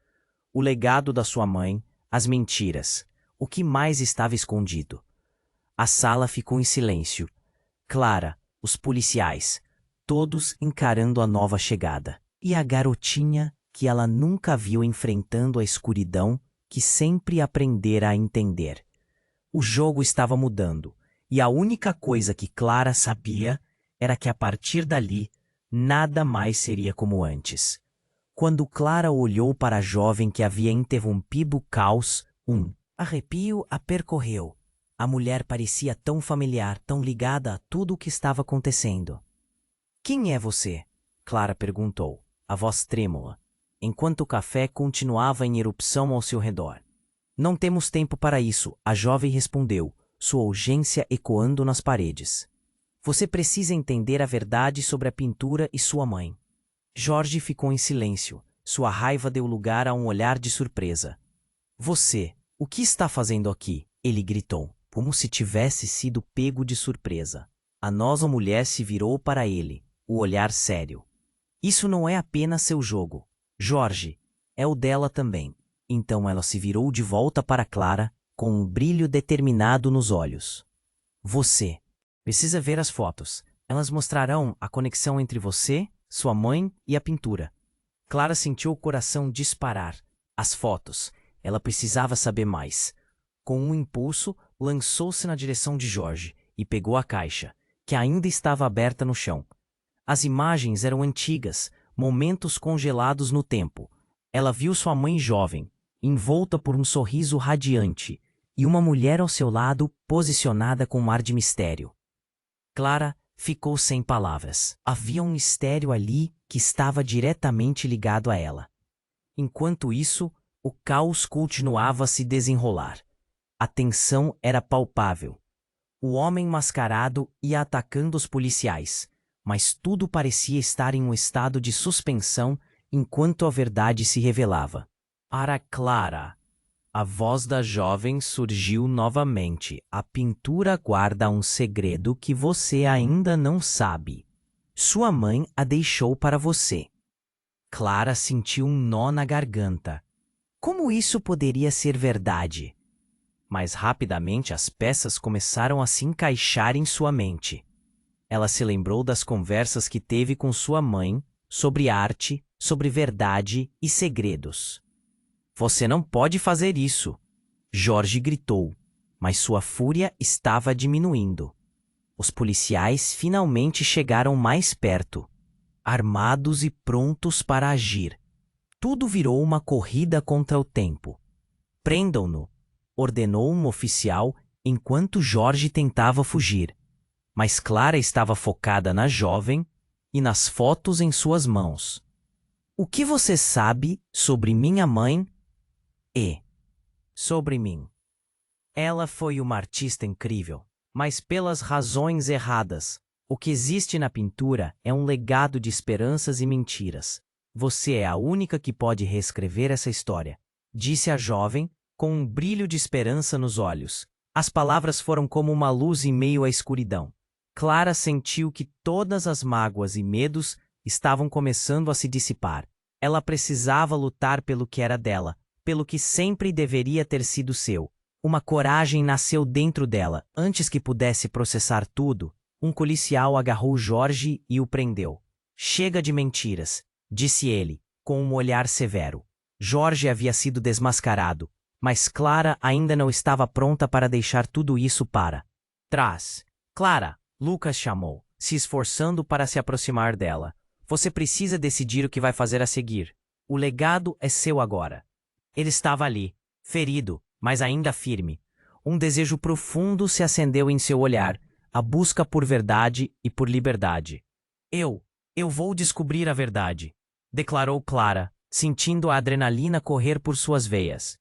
Speaker 1: O legado da sua mãe, as mentiras, o que mais estava escondido? A sala ficou em silêncio. Clara, os policiais, todos encarando a nova chegada. E a garotinha que ela nunca viu enfrentando a escuridão que sempre aprendera a entender. O jogo estava mudando, e a única coisa que Clara sabia era que a partir dali, nada mais seria como antes. Quando Clara olhou para a jovem que havia interrompido o caos, um arrepio a percorreu. A mulher parecia tão familiar, tão ligada a tudo o que estava acontecendo. "Quem é você?" Clara perguntou, a voz trêmula, enquanto o café continuava em erupção ao seu redor. "Não temos tempo para isso", a jovem respondeu, sua urgência ecoando nas paredes. "Você precisa entender a verdade sobre a pintura e sua mãe." Jorge ficou em silêncio. Sua raiva deu lugar a um olhar de surpresa. "Você, o que está fazendo aqui?" ele gritou, como se tivesse sido pego de surpresa. A nova mulher se virou para ele, o olhar sério. "Isso não é apenas seu jogo, Jorge, é o dela também." Então ela se virou de volta para Clara, com um brilho determinado nos olhos. "Você precisa ver as fotos. Elas mostrarão a conexão entre você, sua mãe e a pintura." Clara sentiu o coração disparar. As fotos. Ela precisava saber mais. Com um impulso, lançou-se na direção de Jorge e pegou a caixa, que ainda estava aberta no chão. As imagens eram antigas, momentos congelados no tempo. Ela viu sua mãe jovem, envolta por um sorriso radiante, e uma mulher ao seu lado, posicionada com um ar de mistério. Clara ficou sem palavras. Havia um mistério ali que estava diretamente ligado a ela. Enquanto isso, o caos continuava a se desenrolar. A tensão era palpável. O homem mascarado ia atacando os policiais, mas tudo parecia estar em um estado de suspensão enquanto a verdade se revelava. "Para Clara." A voz da jovem surgiu novamente. "A pintura guarda um segredo que você ainda não sabe. Sua mãe a deixou para você." Clara sentiu um nó na garganta. Como isso poderia ser verdade? Mas rapidamente as peças começaram a se encaixar em sua mente. Ela se lembrou das conversas que teve com sua mãe sobre arte, sobre verdade e segredos. "Você não pode fazer isso!" Jorge gritou, mas sua fúria estava diminuindo. Os policiais finalmente chegaram mais perto, armados e prontos para agir. Tudo virou uma corrida contra o tempo. "Prendam-no!" ordenou um oficial enquanto Jorge tentava fugir. Mas Clara estava focada na jovem e nas fotos em suas mãos. "O que você sabe sobre minha mãe e sobre mim?" Ela foi uma artista incrível, mas pelas razões erradas. O que existe na pintura é um legado de esperanças e mentiras. Você é a única que pode reescrever essa história, disse a jovem, com um brilho de esperança nos olhos. As palavras foram como uma luz em meio à escuridão. Clara sentiu que todas as mágoas e medos estavam começando a se dissipar. Ela precisava lutar pelo que era dela, pelo que sempre deveria ter sido seu. Uma coragem nasceu dentro dela. Antes que pudesse processar tudo, um policial agarrou Jorge e o prendeu. Chega de mentiras, disse ele, com um olhar severo. Jorge havia sido desmascarado, mas Clara ainda não estava pronta para deixar tudo isso para trás. Clara, Lucas chamou, se esforçando para se aproximar dela. Você precisa decidir o que vai fazer a seguir. O legado é seu agora. Ele estava ali, ferido, mas ainda firme. Um desejo profundo se acendeu em seu olhar, a busca por verdade e por liberdade. Eu vou descobrir a verdade, declarou Clara, sentindo a adrenalina correr por suas veias.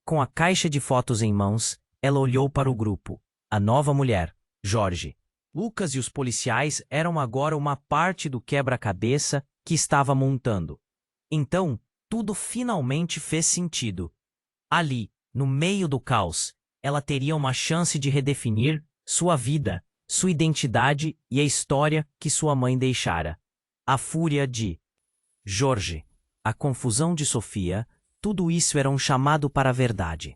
Speaker 1: Com a caixa de fotos em mãos, ela olhou para o grupo. A nova mulher, Jorge. Lucas e os policiais eram agora uma parte do quebra-cabeça que estava montando. Então, tudo finalmente fez sentido. Ali, no meio do caos, ela teria uma chance de redefinir sua vida, sua identidade e a história que sua mãe deixara. A fúria de Jorge, a confusão de Sofia, tudo isso era um chamado para a verdade.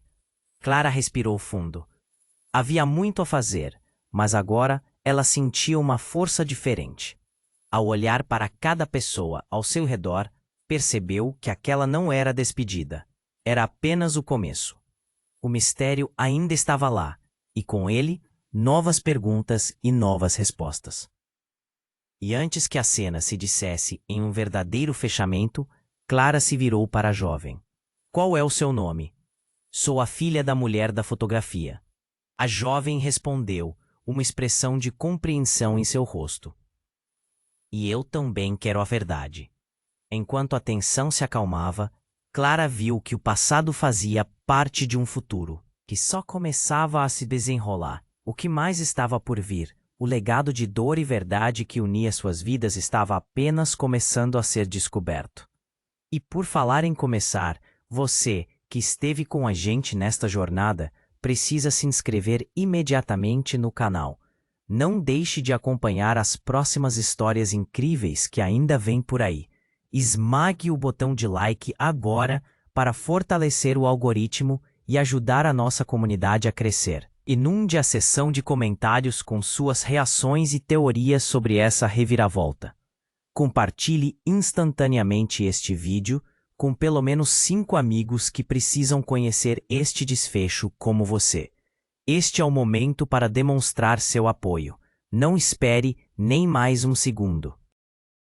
Speaker 1: Clara respirou fundo. Havia muito a fazer, mas agora ela sentia uma força diferente. Ao olhar para cada pessoa ao seu redor, percebeu que aquela não era a despedida. Era apenas o começo. O mistério ainda estava lá, e com ele, novas perguntas e novas respostas. E antes que a cena se dissesse em um verdadeiro fechamento, Clara se virou para a jovem. Qual é o seu nome? Sou a filha da mulher da fotografia. A jovem respondeu, uma expressão de compreensão em seu rosto. E eu também quero a verdade. Enquanto a tensão se acalmava, Clara viu que o passado fazia parte de um futuro, que só começava a se desenrolar. O que mais estava por vir, o legado de dor e verdade que unia suas vidas estava apenas começando a ser descoberto. E por falar em começar, você, que esteve com a gente nesta jornada, precisa se inscrever imediatamente no canal. Não deixe de acompanhar as próximas histórias incríveis que ainda vêm por aí. Esmague o botão de like agora para fortalecer o algoritmo e ajudar a nossa comunidade a crescer. Inunde a seção de comentários com suas reações e teorias sobre essa reviravolta. Compartilhe instantaneamente este vídeo com pelo menos 5 amigos que precisam conhecer este desfecho como você. Este é o momento para demonstrar seu apoio. Não espere nem mais um segundo.